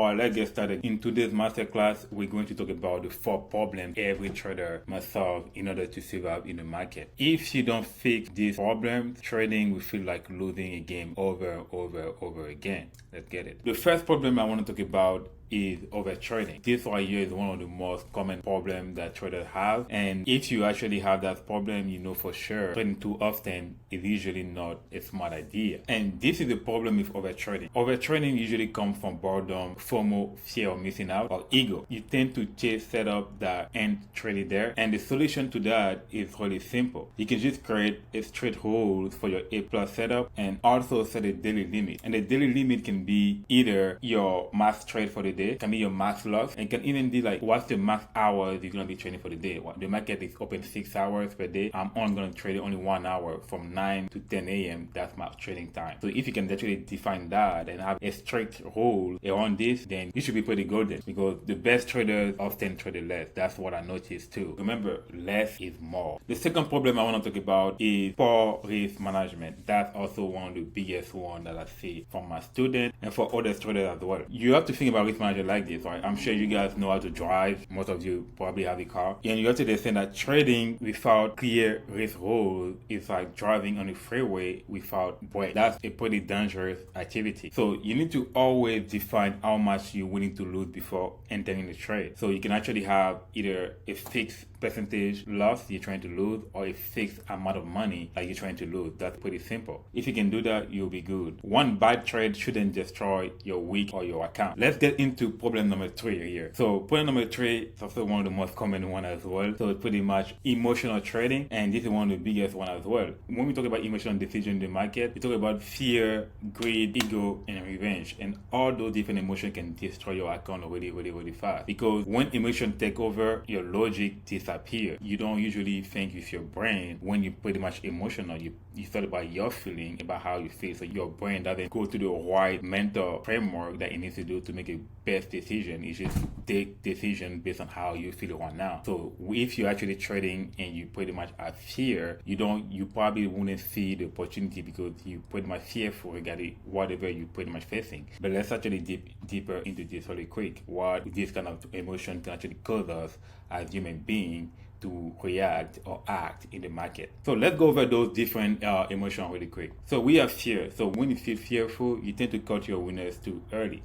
Alright, let's get started. In today's masterclass, we're going to talk about the 4 problems every trader must solve in order to survive in the market. If you don't fix these problems, trading will feel like losing a game over again. Let's get it. The first problem I want to talk about is over trading. This right here is one of the most common problems that traders have, and if you actually have that problem, you know for sure trading too often is usually not a smart idea. And this is the problem with overtrading. Overtrading usually comes from boredom, FOMO, fear of missing out, or ego. You tend to chase setup that ain't really there, and the solution to that is really simple. You can just create a straight rules for your A+ setup and also set a daily limit. And the daily limit can be either your max trade for the day, can be your max loss, and can even be like what's the max hours you're gonna be trading for the day. The market is open 6 hours per day. I'm only gonna trade only 1 hour from 9 to 10 a.m. That's my trading time. So if you can actually define that and have a strict rule around this, then you should be pretty golden, because the best traders often trade less. That's what I noticed too. Remember, less is more. The second problem I want to talk about is poor risk management. That's also one of the biggest one that I see from my students and for other traders as well. You have to think about risk management like this, right? I'm sure you guys know how to drive. Most of you probably have a car, and you have to understand that trading without clear risk rules is like driving on the freeway without brakes. That's a pretty dangerous activity. So you need to always define how much you're willing to lose before entering the trade. So you can actually have either a fixed percentage loss you're trying to lose, or a fixed amount of money that you're trying to lose. That's pretty simple. If you can do that, you'll be good. One bad trade shouldn't destroy your week or your account. Let's get into problem number 3 here. So problem number 3 is also one of the most common one as well. So it's pretty much emotional trading, and this is one of the biggest one as well. When we talk about emotional decision in the market, we talk about fear, greed, ego, and revenge, and all those different emotions can destroy your account really fast, because when emotion take over, your logic disappears. You don't usually think with your brain when you're pretty much emotional. You thought about your feeling, about how you feel, so your brain doesn't go to the right mental framework that it needs to do to make a best decision. It just take decision based on how you feel right now. So if you're actually trading and you pretty much have fear, you probably wouldn't see the opportunity, because you pretty much fearful regarding whatever you're pretty much facing. But let's actually deeper into this really quick. What this kind of emotion can actually cause us as human beings to react or act in the market. So let's go over those different emotions really quick. So we have fear. So when you feel fearful, you tend to cut your winners too early.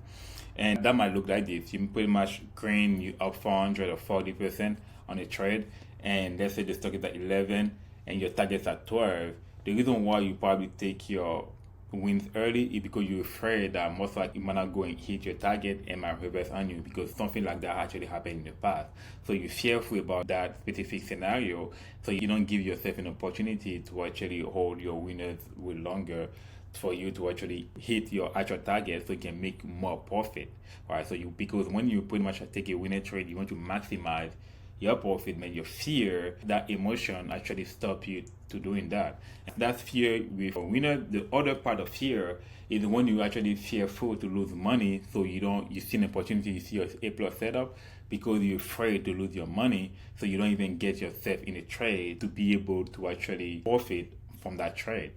And that might look like this. You pretty much green, you up 400 or 40% on a trade, and let's say the stock is at 11 and your target's at 12. The reason why you probably take your wins early is because you're afraid that most likely you might not go and hit your target and might reverse on you, because something like that actually happened in the past. So you're fearful about that specific scenario, so you don't give yourself an opportunity to actually hold your winners with longer, for you to actually hit your actual target so you can make more profit. Right? So because when you pretty much take a winner trade, you want to maximize your profit, man. Your fear, that emotion actually stop you to doing that. And that's fear with a winner. The other part of fear is when you actually fearful to lose money, so you see an opportunity, you see your A+ setup, because you're afraid to lose your money, so you don't even get yourself in a trade to be able to actually profit from that trade.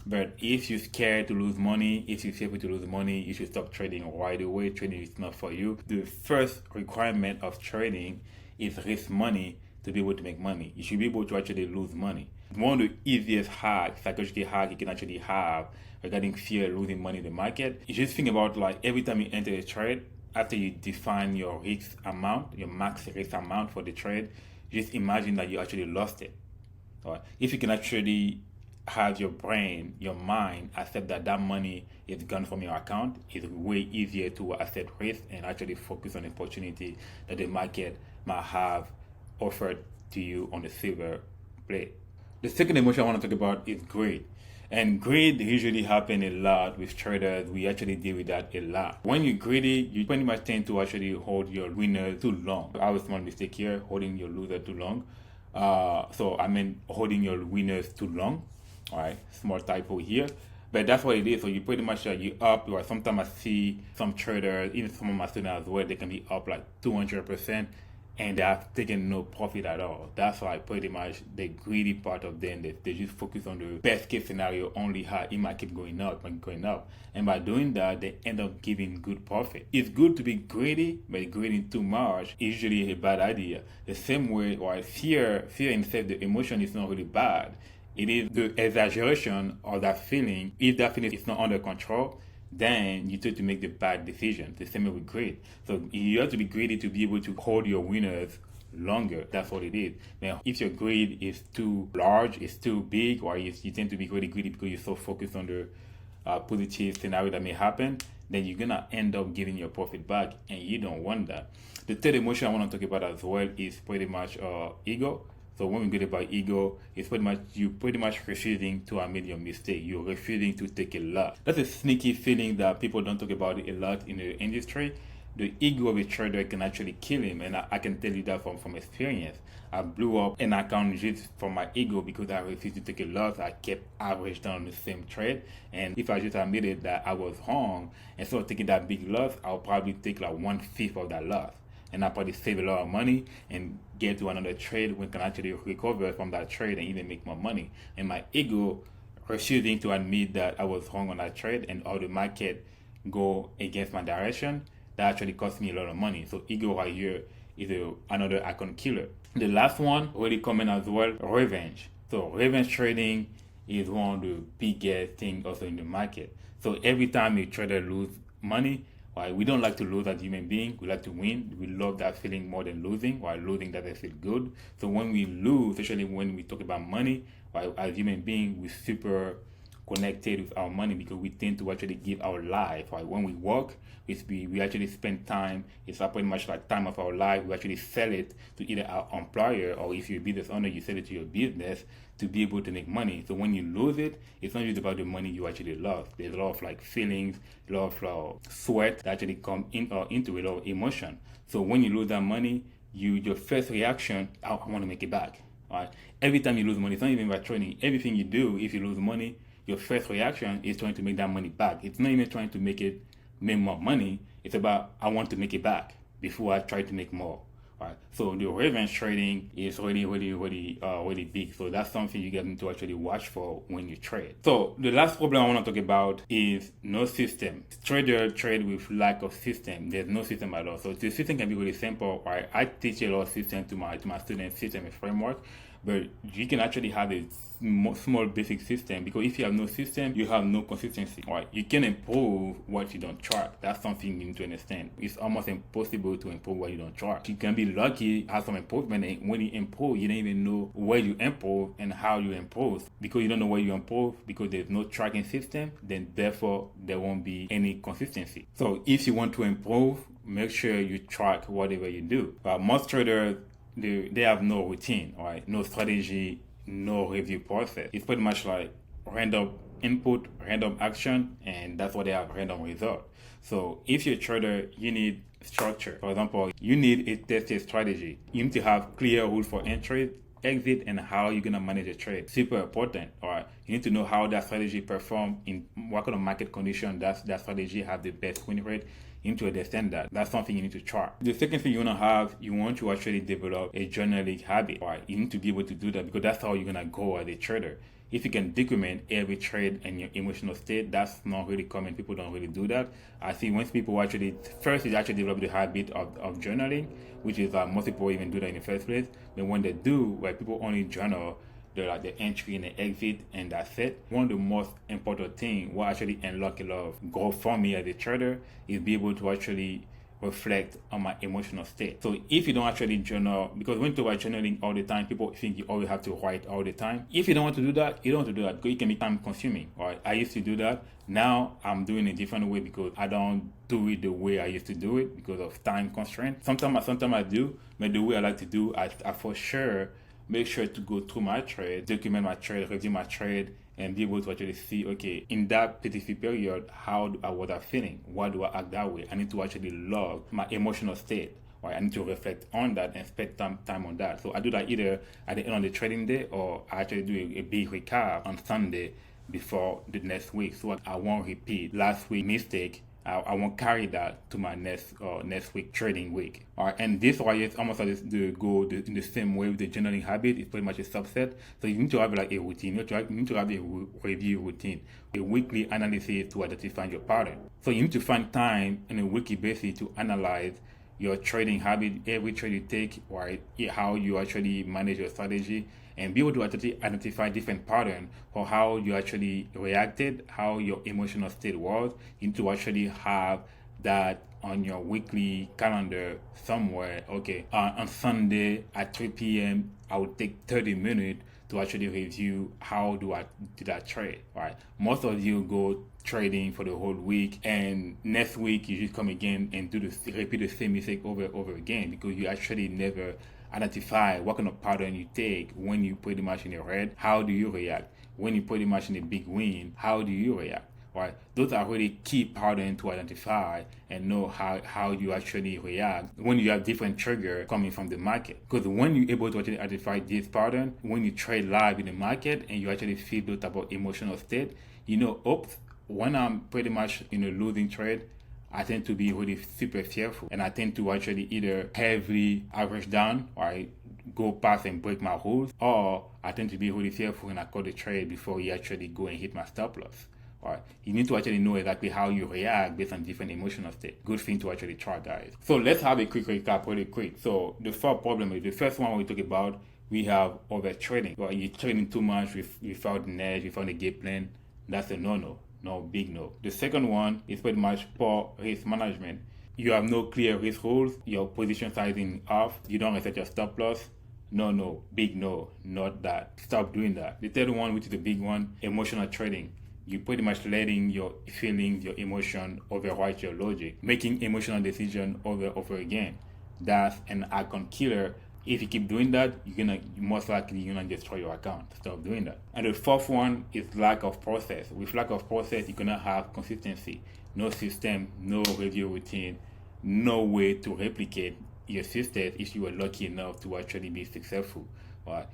But if you're scared to lose money, if you're fearful to lose money, you should stop trading right away. Trading is not for you. The first requirement of trading is risk money to be able to make money. You should be able to actually lose money. One of the easiest psychological hack you can actually have regarding fear losing money in the market, you just think about like every time you enter a trade, after you define your risk amount, your max risk amount for the trade, just imagine that you actually lost it. All right? If you can actually have your brain, your mind accept that money is gone from your account, it's way easier to accept risk and actually focus on the opportunity that the market might have offered to you on the silver plate. The second emotion I want to talk about is greed. And greed usually happens a lot with traders. We actually deal with that a lot. When you're greedy, you pretty much tend to actually hold your winner too long. I was one mistake here, holding your loser too long. Holding your winners too long. All right, small typo here, but that's what it is. So you pretty much you up, or sometimes I see some traders, even some of my students as well, they can be up like 200%, and they have taken no profit at all. That's why pretty much the greedy part of them, they just focus on the best case scenario only, how it might keep going up and going up. And by doing that, they end up giving good profit. It's good to be greedy, but greedy too much is usually a bad idea. The same way, while fear itself, the emotion is not really bad. It is the exaggeration of that feeling. If that feeling is not under control, then you tend to make the bad decision. The same way with greed. So you have to be greedy to be able to hold your winners longer. That's what it is. Now, if your greed is too large, it's too big, or you tend to be really greedy because you're so focused on the positive scenario that may happen, then you're gonna end up giving your profit back, and you don't want that. The third emotion I want to talk about as well is pretty much ego. So when we get about ego, it's pretty much refusing to admit your mistake. You're refusing to take a loss. That's a sneaky feeling that people don't talk about a lot in the industry. The ego of a trader can actually kill him, and I can tell you that from experience. I blew up an account just from my ego because I refused to take a loss. I kept average down the same trade, and if I just admitted that I was wrong, instead of taking that big loss, I'll probably take like 1/5 of that loss, and I probably save a lot of money and get to another trade when I can actually recover from that trade and even make more money. And my ego refusing to admit that I was wrong on that trade and all the market go against my direction, that actually cost me a lot of money. So ego right here is another account killer. The last one, really common as well, revenge. So revenge trading is one of the biggest things also in the market. So every time a trader lose money, right, we don't like to lose as human beings. We like to win. We love that feeling more than losing. While losing doesn't feel good. So when we lose, especially when we talk about money, right, as human beings, we're super connected with our money because we tend to actually give our life. Right? When we work, we actually spend time. It's pretty much like time of our life. We actually sell it to either our employer, or if you're a business owner, you sell it to your business to be able to make money. So when you lose it, it's not just about the money you actually lost. There's a lot of like feelings, a lot of sweat that actually come in or into it, a lot of emotion. So when you lose that money, your first reaction, I want to make it back. All right. Every time you lose money, it's not even about trading. Everything you do, if you lose money, your first reaction is trying to make that money back. It's not even trying to make more money. It's about, I want to make it back before I try to make more. Right. So the revenge trading is really big. So that's something you get to actually watch for when you trade. So the last problem I want to talk about is no system. Traders trade with lack of system. There's no system at all. So the system can be really simple. Right. I teach a lot of system to my students, system and framework. But you can actually have a small basic system, because if you have no system, you have no consistency. Right? You can improve what you don't track. That's something you need to understand. It's almost impossible to improve what you don't track. You can be lucky, have some improvement, and when you improve, you don't even know where you improve and how you improve. Because you don't know where you improve, because there's no tracking system, then therefore there won't be any consistency. So if you want to improve, make sure you track whatever you do. But most traders, they have no routine, right? No strategy, no review process. It's pretty much like random input, random action, and that's what they have, random result. So if you're a trader, you need structure. For example, you need a tested strategy. You need to have clear rules for entry, exit, and how you're gonna manage a trade. Super important. All right, you need to know how that strategy perform in what kind of market condition that strategy have the best win rate. You need to understand that. That's something you need to track. The second thing you want to have, you want to actually develop a journaling habit. Right? You need to be able to do that, because that's how you're gonna go as a trader. If you can document every trade and your emotional state, that's not really common. People don't really do that. I see once people actually develop the habit of journaling, which is most people even do that in the first place. But when they do, where people only journal the entry and the exit, and that's it. One of the most important things, what actually unlock a lot of growth for me as a trader, is be able to actually reflect on my emotional state. So if you don't actually journal, because when you talk about journaling all the time, people think you always have to write all the time. If you don't want to do that, you don't want to do that, because it can be time consuming. Right? I used to do that. Now I'm doing it a different way, because I don't do it the way I used to do it because of time constraint. Sometimes I do, but the way I like to do, I for sure make sure to go through my trade, document my trade, review my trade, and be able to actually see, okay, in that specific period, how was I feeling? Why do I act that way? I need to actually log my emotional state. Right? I need to reflect on that and spend time on that. So I do that either at the end of the trading day, or I actually do a big recap on Sunday before the next week, so I won't repeat last week's mistake I won't carry that to my next week trading week. All right, and this why it's almost like in the same way with the journaling habit. It's pretty much a subset. So you need to have like a routine. You need to have a review routine, a weekly analysis to identify your pattern. So you need to find time on a weekly basis to analyze your trading habit, every trade you take, right? How you actually manage your strategy, and be able to actually identify different patterns for how you actually reacted, how your emotional state was. You need to actually have that on your weekly calendar somewhere. Okay, on Sunday at 3 p.m., I would take 30 minutes to actually review how did I trade, right? Most of you go trading for the whole week, and next week you just come again and repeat the same mistake over and over again, because you actually never identify what kind of pattern you take. When you pretty much in your head, how do you react? When you pretty much in a big win, how do you react? Right? Those are really key patterns to identify and know how you actually react when you have different trigger coming from the market. Because when you're able to actually identify this pattern, when you trade live in the market and you actually feel those type of emotional state, oops, when I'm pretty much in a losing trade, I tend to be really super fearful, and I tend to actually either heavily average down, or I go past and break my rules, or I tend to be really fearful and I call the trade before you actually go and hit my stop loss. All right, you need to actually know exactly how you react based on different emotional states. Good thing to actually try, guys. So let's have a quick recap really quick. So the four problems, the first one we talk about, we have over trading. Well, you're trading too much without an edge, without a game plan. That's a no-no. No, big no. The second one is pretty much poor risk management. You have no clear risk rules, your position sizing off, you don't reset your stop loss. No, big no, not that. Stop doing that. The third one, which is the big one, emotional trading. You're pretty much letting your feelings, your emotion override your logic, making emotional decisions over again. That's an icon killer. If you keep doing that, most likely you're gonna destroy your account. Stop doing that. And the fourth one is lack of process. With lack of process, you're gonna have consistency. No system, no review routine, no way to replicate your success if you were lucky enough to actually be successful.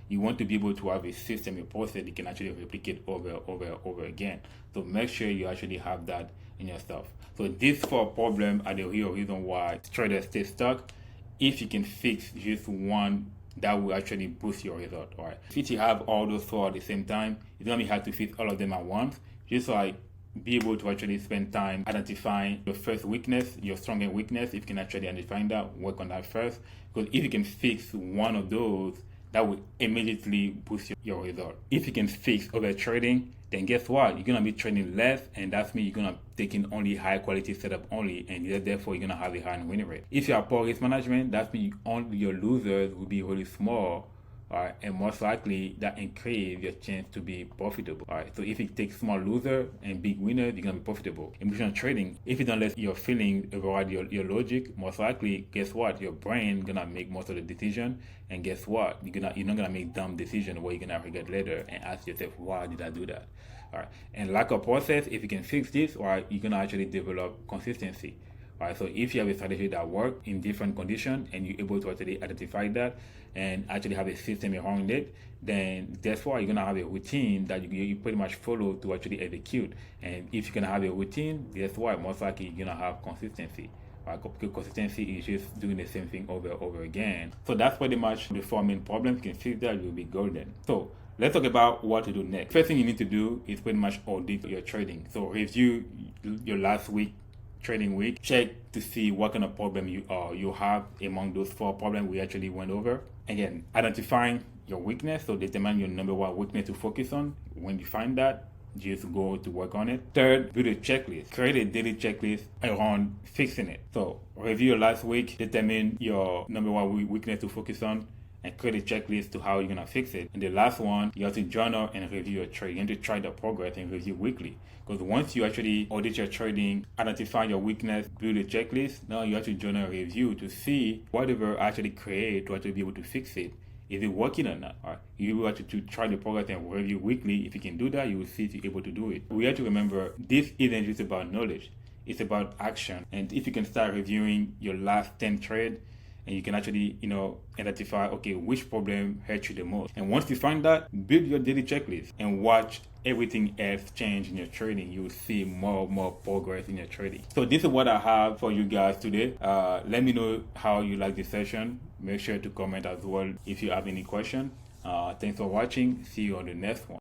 You want to be able to have a system, a process you can actually replicate over again. So make sure you actually have that in your stuff. So these four problems are the real reason why traders stay stuck. If you can fix just one, that will actually boost your result. All right. If you have all those four at the same time, it's gonna be hard to fix all of them at once. Just like be able to actually spend time identifying your first weakness, your strongest weakness. If you can actually identify that, work on that first. Because if you can fix one of those, that will immediately boost your result. If you can fix over trading, then guess what? You're gonna be trading less, and that's means you're gonna take in only high quality setup only, and therefore you're gonna have a high win rate. If you have poor risk management, that means only your losers will be really small. Alright, and most likely that increase your chance to be profitable. Alright, so if you take small loser and big winner, you're gonna be profitable. Emotional trading, if you don't let your feeling override your logic, most likely, guess what? Your brain gonna make most of the decision, and guess what? You're not gonna make dumb decision where you're gonna regret later and ask yourself, why did I do that? Alright, and lack of process, if you can fix this, alright, you're gonna actually develop consistency. Alright, so if you have a strategy that works in different conditions and you're able to actually identify that and actually have a system around it, then that's why you're gonna have a routine that you pretty much follow to actually execute. And if you're gonna have a routine, that's why most likely you're gonna have consistency. Right? Because consistency is just doing the same thing over again. So that's pretty much the four main problems. You can fix that, you'll be golden. So let's talk about what to do next. First thing you need to do is pretty much audit your trading. So review your last week trading week, check to see what kind of problem you have among those four problems we actually went over. Again, identifying your weakness, so determine your number one weakness to focus on. When you find that, just go to work on it. Third, build a checklist. Create a daily checklist around fixing it. So review your last week, determine your number one weakness to focus on, and create a checklist to how you're gonna fix it. And the last one, you have to journal and review your trade. You have to track the progress and review weekly. Because once you actually audit your trading, identify your weakness, build a checklist, now you have to journal review to see whatever actually create to actually be able to fix it. Is it working or not? Right? You will have to try the progress and review weekly. If you can do that, you will see if you're able to do it. We have to remember this isn't just about knowledge. It's about action. And if you can start reviewing your last 10 trades, and you can actually, identify, okay, which problem hurt you the most. And once you find that, build your daily checklist and watch everything else change in your trading. You will see more progress in your trading. So this is what I have for you guys today. Let me know how you like this session. Make sure to comment as well if you have any question. Thanks for watching. See you on the next one.